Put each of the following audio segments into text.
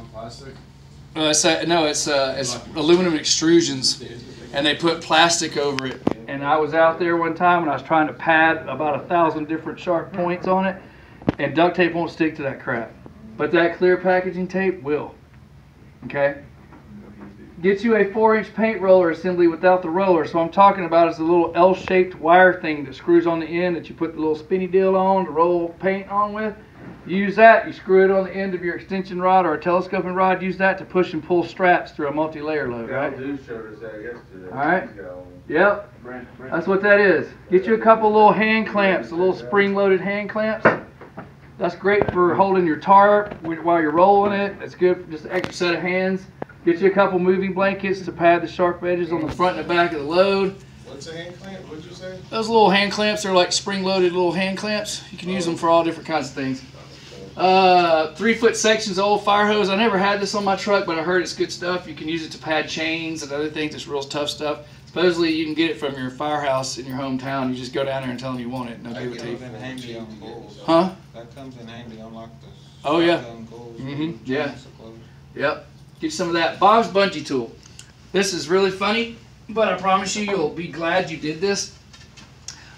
non-plastic? It's aluminum extrusions, and they put plastic over it. And I was out there one time when I was trying to pad about 1,000 different sharp points on it, and duct tape won't stick to that crap. But that clear packaging tape will. Okay? Get you a 4-inch paint roller assembly without the roller. So what I'm talking about is the little L-shaped wire thing that screws on the end that you put the little spinny deal on to roll paint on with. You use that, you screw it on the end of your extension rod or a telescoping rod. Use that to push and pull straps through a multi-layer load, right? Showed us that yesterday. All right. Yep. That's what that is. Get you a couple little hand clamps, the little spring-loaded hand clamps. That's great for holding your tarp while you're rolling it. It's good for just an extra set of hands. Get you a couple moving blankets to pad the sharp edges on the front and the back of the load. What's a hand clamp? What'd you say? Those little hand clamps are like spring-loaded little hand clamps. You can use them for all different kinds of things. 3-foot sections of old fire hose. I never had this on my truck, but I heard it's good stuff. You can use it to pad chains and other things. It's real tough stuff. Supposedly you can get it from your firehouse in your hometown. You just go down there and tell them you want it, and they'll give it to you. Handy on goals. Huh? That comes in handy on like the Oh yeah. Goals, Yeah. Yep. Get you some of that. Bob's bungee tool. This is really funny, but I promise you, you'll be glad you did this.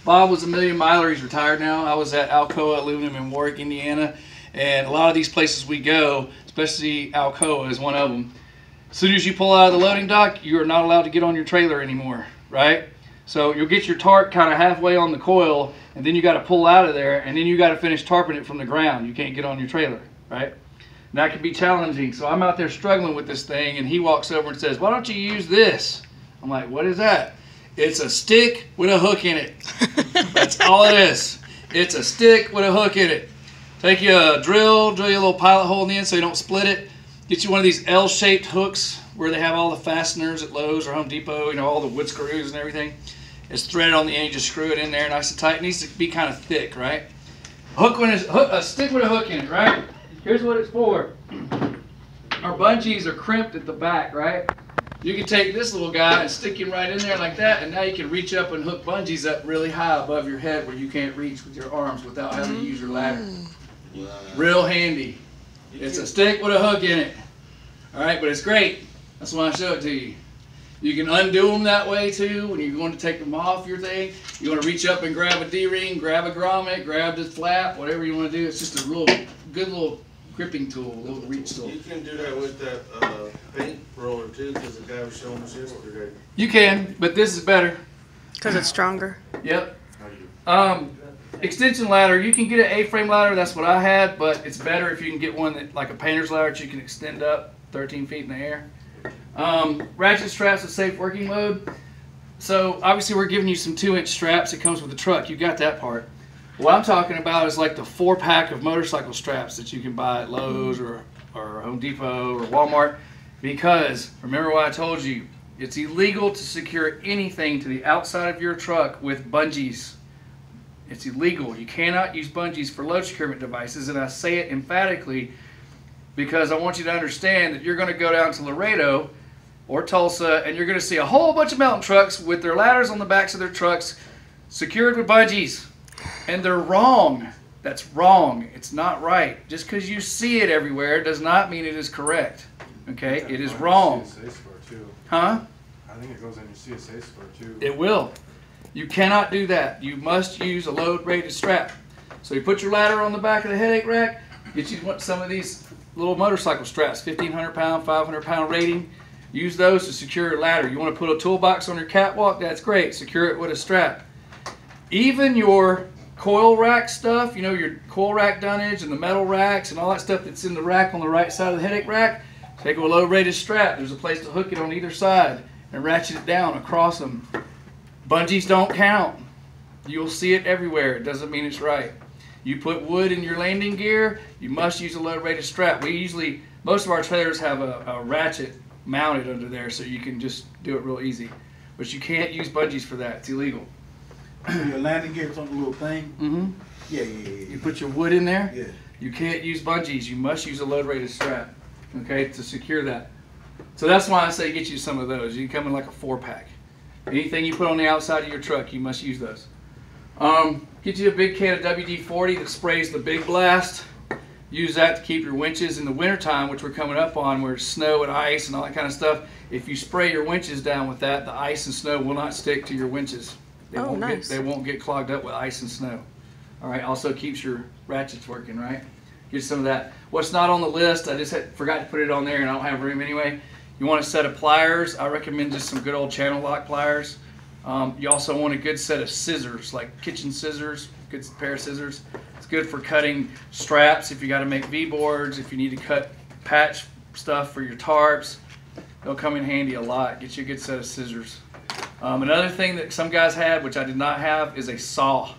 Bob was a million miler. He's retired now. I was at Alcoa Aluminum in Warwick, Indiana, and a lot of these places we go, especially Alcoa is one of them. As soon as you pull out of the loading dock, you are not allowed to get on your trailer anymore, right? So you'll get your tarp kind of halfway on the coil, and then you got to pull out of there, and then you got to finish tarping it from the ground. You can't get on your trailer, right? And that can be challenging. So I'm out there struggling with this thing, and he walks over and says, "Why don't you use this?" I'm like, "What is that?" "It's a stick with a hook in it." That's all it is. It's a stick with a hook in it. Take you a drill you a little pilot hole in the end so you don't split it. Get you one of these L-shaped hooks where they have all the fasteners at Lowe's or Home Depot, you know, all the wood screws and everything. It's threaded on the end. You just screw it in there nice and tight. It needs to be kind of thick, right? A stick with a hook in it, right? Here's what it's for. Our bungees are crimped at the back, right? You can take this little guy and stick him right in there like that, and now you can reach up and hook bungees up really high above your head where you can't reach with your arms without having to use your ladder. Real handy. It's a stick with a hook in it. All right, but it's great. That's why I show it to you. You can undo them that way too when you're going to take them off your thing. You want to reach up and grab a D-ring, grab a grommet, grab the flap, whatever you want to do. It's just a real good little gripping tool, a little reach tool. You can do that with that paint roller too, because the guy was showing us yesterday. You can, but this is better. Because it's stronger. Yep. Extension ladder, you can get an A-frame ladder, that's what I had, but it's better if you can get one that, like a painter's ladder that you can extend up 13 feet in the air. Ratchet straps with safe working load. So obviously we're giving you some 2-inch straps. It comes with the truck. You got that part. What I'm talking about is like the 4-pack of motorcycle straps that you can buy at Lowe's or Home Depot or Walmart, because remember what I told you, it's illegal to secure anything to the outside of your truck with bungees. It's illegal. You cannot use bungees for load securement devices, and I say it emphatically because I want you to understand that you're going to go down to Laredo or Tulsa and you're going to see a whole bunch of mountain trucks with their ladders on the backs of their trucks secured with bungees. And they're wrong. That's wrong. It's not right. Just because you see it everywhere does not mean it is correct. Okay? It is wrong. CSA score too. Huh? I think it goes on your CSA score too. It will. You cannot do that. You must use a load-rated strap. So you put your ladder on the back of the headache rack, get you some of these little motorcycle straps, 1,500 pound, 500 pound rating. Use those to secure your ladder. You want to put a toolbox on your catwalk? That's great. Secure it with a strap. Even your coil rack stuff, you know, your coil rack dunnage and the metal racks and all that stuff that's in the rack on the right side of the headache rack, take a load-rated strap. There's a place to hook it on either side and ratchet it down across them. Bungees don't count. You'll see it everywhere. It doesn't mean it's right. You put wood in your landing gear, you must use a load-rated strap. Most of our trailers have a ratchet mounted under there so you can just do it real easy. But you can't use bungees for that. It's illegal. Your landing gear is on the little thing? Mm-hmm. Yeah. You put your wood in there? Yeah. You can't use bungees. You must use a load-rated strap, okay, to secure that. So that's why I say get you some of those. You can come in like a 4-pack. Anything you put on the outside of your truck, you must use those. Get you a big can of WD-40 that sprays the big blast. use that to keep your winches in the wintertime, which we're coming up on, where it's snow and ice and all that kind of stuff. If you spray your winches down with that, the ice and snow will not stick to your winches. They won't get clogged up with ice and snow. All right, also keeps your ratchets working, right? Get some of that. What's not on the list, I just forgot to put it on there and I don't have room anyway. You want a set of pliers. I recommend just some good old channel lock pliers. You also want a good set of scissors, like kitchen scissors, good pair of scissors. It's good for cutting straps if you got to make V-boards, if you need to cut patch stuff for your tarps. They'll come in handy a lot. Get you a good set of scissors. Another thing that some guys had, which I did not have, is a saw.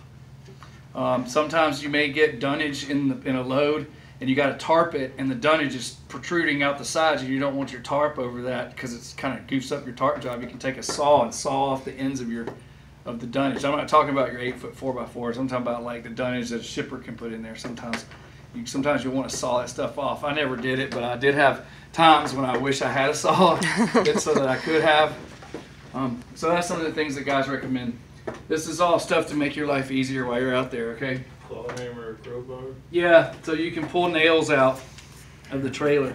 Sometimes you may get dunnage in a load and you got to tarp it and the dunnage is protruding out the sides and you don't want your tarp over that because it's kind of goofs up your tarp job. You can take a saw and saw off the ends of the dunnage. I'm not talking about your 8-foot 4x4s. I'm talking about like the dunnage that a shipper can put in there. Sometimes you want to saw that stuff off. I never did it, but I did have times when I wish I had a saw so that I could have. So that's some of the things that guys recommend. This is all stuff to make your life easier while you're out there, okay? Claw hammer or crowbar. Yeah, so you can pull nails out of the trailer.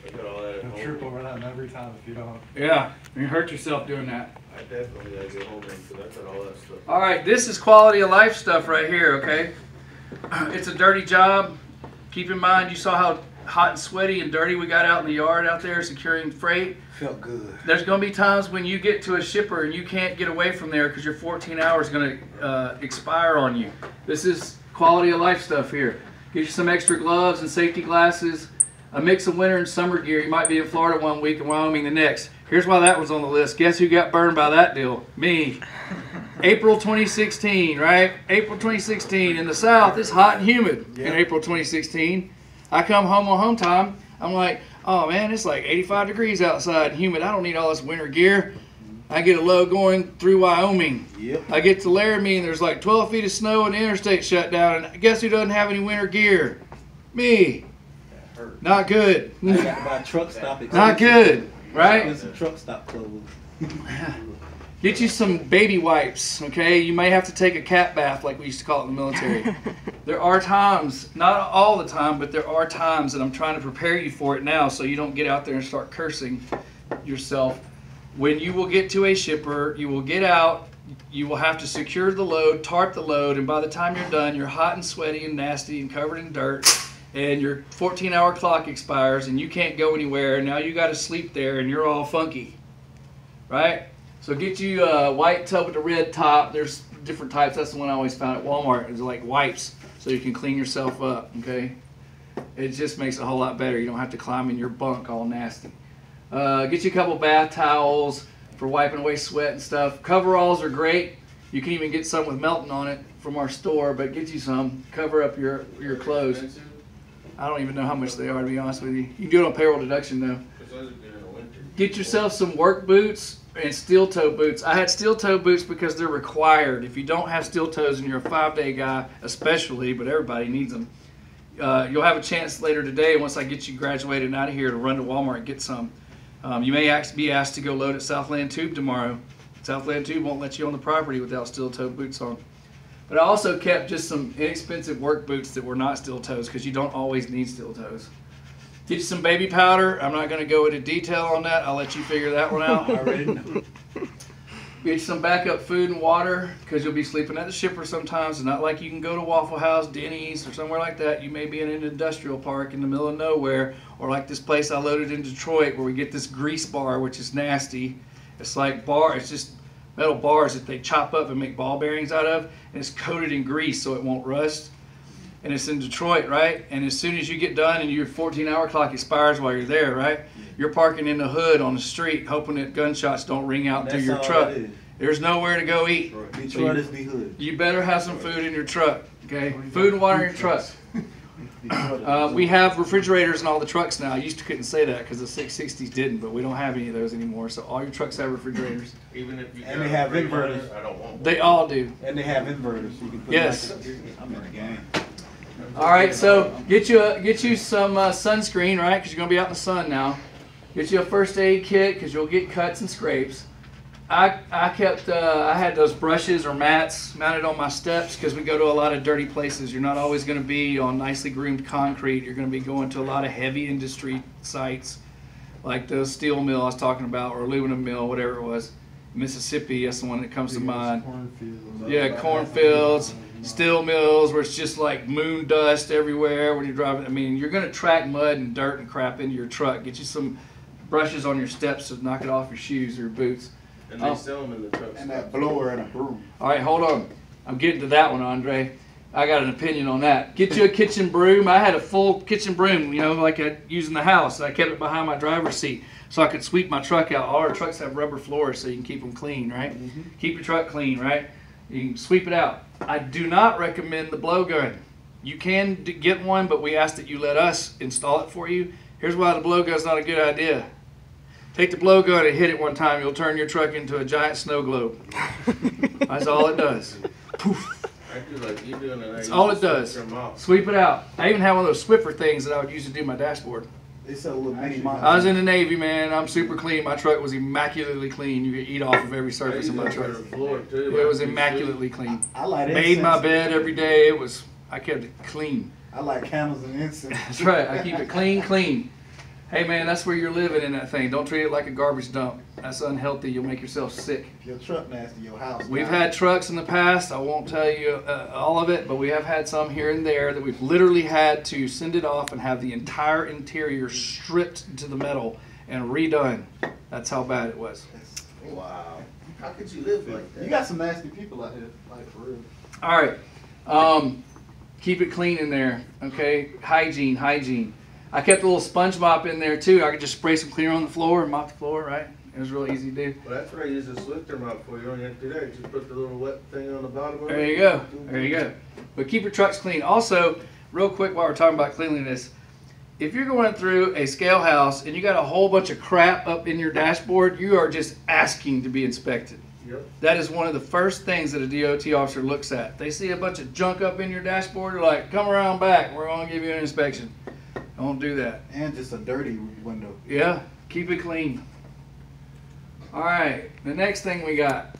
I got all that at You'll home. trip over that one every time if you don't. Yeah, you hurt yourself doing that. I definitely gotta get home because I got all that stuff. All right, this is quality of life stuff right here, okay? It's a dirty job. Keep in mind, you saw how hot and sweaty and dirty we got out in the yard out there securing freight. Felt good. There's going to be times when you get to a shipper and you can't get away from there because your 14 hours is going to expire on you. This is quality of life stuff here. Get you some extra gloves and safety glasses, a mix of winter and summer gear. You might be in Florida one week and Wyoming the next. Here's why that was on the list. Guess who got burned by that deal? Me. April 2016, right? April 2016 in the South. It's hot and humid in April 2016. I come home on home time. I'm like, oh man, it's like 85 degrees outside and humid. I don't need all this winter gear. I get a load going through Wyoming. Yep. I get to Laramie and there's like 12 feet of snow and the interstate shut down. And guess who doesn't have any winter gear? Me. Not good. I got to buy truck stop. Not good, right? Expensive truck stop clothes. Get you some baby wipes, okay? You may have to take a cat bath like we used to call it in the military. There are times, not all the time, but there are times that I'm trying to prepare you for it now so you don't get out there and start cursing yourself. When you will get to a shipper, you will get out, you will have to secure the load, tarp the load, and by the time you're done, you're hot and sweaty and nasty and covered in dirt, and your 14-hour clock expires and you can't go anywhere, and now you got to sleep there and you're all funky, right? So get you a white tub with a red top. There's different types. That's the one I always found at Walmart. It's like wipes so you can clean yourself up, okay? It just makes it a whole lot better. You don't have to climb in your bunk all nasty. Get you a couple bath towels for wiping away sweat and stuff. Coveralls are great. You can even get some with melting on it from our store, but get you some. Cover up your clothes. I don't even know how much they are, to be honest with you. You can do it on payroll deduction, though. Get yourself some work boots and steel toe boots. I had steel toe boots because they're required. If you don't have steel toes and you're a 5-day guy, especially, but everybody needs them, you'll have a chance later today, once I get you graduated and out of here, to run to Walmart and get some. You may be asked to go load at Southland Tube tomorrow. Southland Tube won't let you on the property without steel toe boots on. But I also kept just some inexpensive work boots that were not steel toes because you don't always need steel toes. Get you some baby powder. I'm not going to go into detail on that. I'll let you figure that one out. I already know. Get you some backup food and water because you'll be sleeping at the shipper sometimes. It's not like you can go to Waffle House, Denny's, or somewhere like that. You may be in an industrial park in the middle of nowhere, or like this place I loaded in Detroit where we get this grease bar, which is nasty. It's like it's just metal bars that they chop up and make ball bearings out of, and it's coated in grease so it won't rust. And it's in Detroit, right? And as soon as you get done and your 14-hour clock expires while you're there, right? You're parking in the hood on the street hoping that gunshots don't ring out through your truck. There's nowhere to go eat. Detroit is the hood. You better have some food in your truck, okay? Food and water in your truck. We have refrigerators in all the trucks now. I used to couldn't say that because the 660s didn't, but we don't have any of those anymore. So all your trucks have refrigerators. Even if you And they have inverters. I don't want one. They all do. And they have inverters. So you can put Yes. I'm in the game. All right, so get you some sunscreen, right? Because you're gonna be out in the sun now. Get you a first aid kit because you'll get cuts and scrapes. I kept I had those brushes or mats mounted on my steps because we go to a lot of dirty places. You're not always going to be on nicely groomed concrete. You're going to be going to a lot of heavy industry sites like the steel mill I was talking about, or aluminum mill, whatever it was. Mississippi, that's the one that comes to mind. Cornfields. Yeah, cornfields, steel mills where it's just like moon dust everywhere when you're driving. I mean, you're going to track mud and dirt and crap into your truck. Get you some brushes on your steps to knock it off your shoes or your boots. And they sell them in the truck And that stop. blower and a broom. All right, hold on. I'm getting to that one, Andre. I got an opinion on that. Get you a kitchen broom. I had a full kitchen broom, you know, like I use in the house. I kept it behind my driver's seat so I could sweep my truck out. All our trucks have rubber floors so you can keep them clean, right? Keep your truck clean, right? You can sweep it out. I do not recommend the blow gun. You can get one, but we ask that you let us install it for you. Here's why the blow gun's not a good idea. Take the blow gun and hit it one time, you'll turn your truck into a giant snow globe. That's all it does. Poof. I do like you doing it. That's all it does. Sweep it out. I even have one of those Swiffer things that I would use to do my dashboard. They sell little mini I models. was in the Navy, man. I'm super clean. My truck was immaculately clean. You could eat off of every surface in my truck. It was immaculately clean. I like Made my incense. bed every day. I kept it clean. I like candles and incense. That's right. I keep it clean, clean. Hey, man, that's where you're living in that thing. Don't treat it like a garbage dump. That's unhealthy. You'll make yourself sick. If your truck nasty, your house. We've nasty. had trucks in the past. I won't tell you all of it, but we have had some here and there that we've literally had to send it off and have the entire interior stripped to the metal and redone. That's how bad it was. Wow. How could you live like that? You got some nasty people out here, like for real. All right. Keep it clean in there, okay? Hygiene, hygiene. I kept a little sponge mop in there too. I could just spray some cleaner on the floor and mop the floor, right? It was real easy to do. Well, that's what I use a Swiffer mop for. You don't have to do that. You just put the little wet thing on the bottom of it. There you go. There you go. But keep your trucks clean. Also, real quick while we're talking about cleanliness, if you're going through a scale house and you got a whole bunch of crap up in your dashboard, you are just asking to be inspected. Yep. That is one of the first things that a DOT officer looks at. They see a bunch of junk up in your dashboard, they're like, come around back, we're going to give you an inspection. Don't do that. And just a dirty window. Yeah, keep it clean. All right, the next thing we got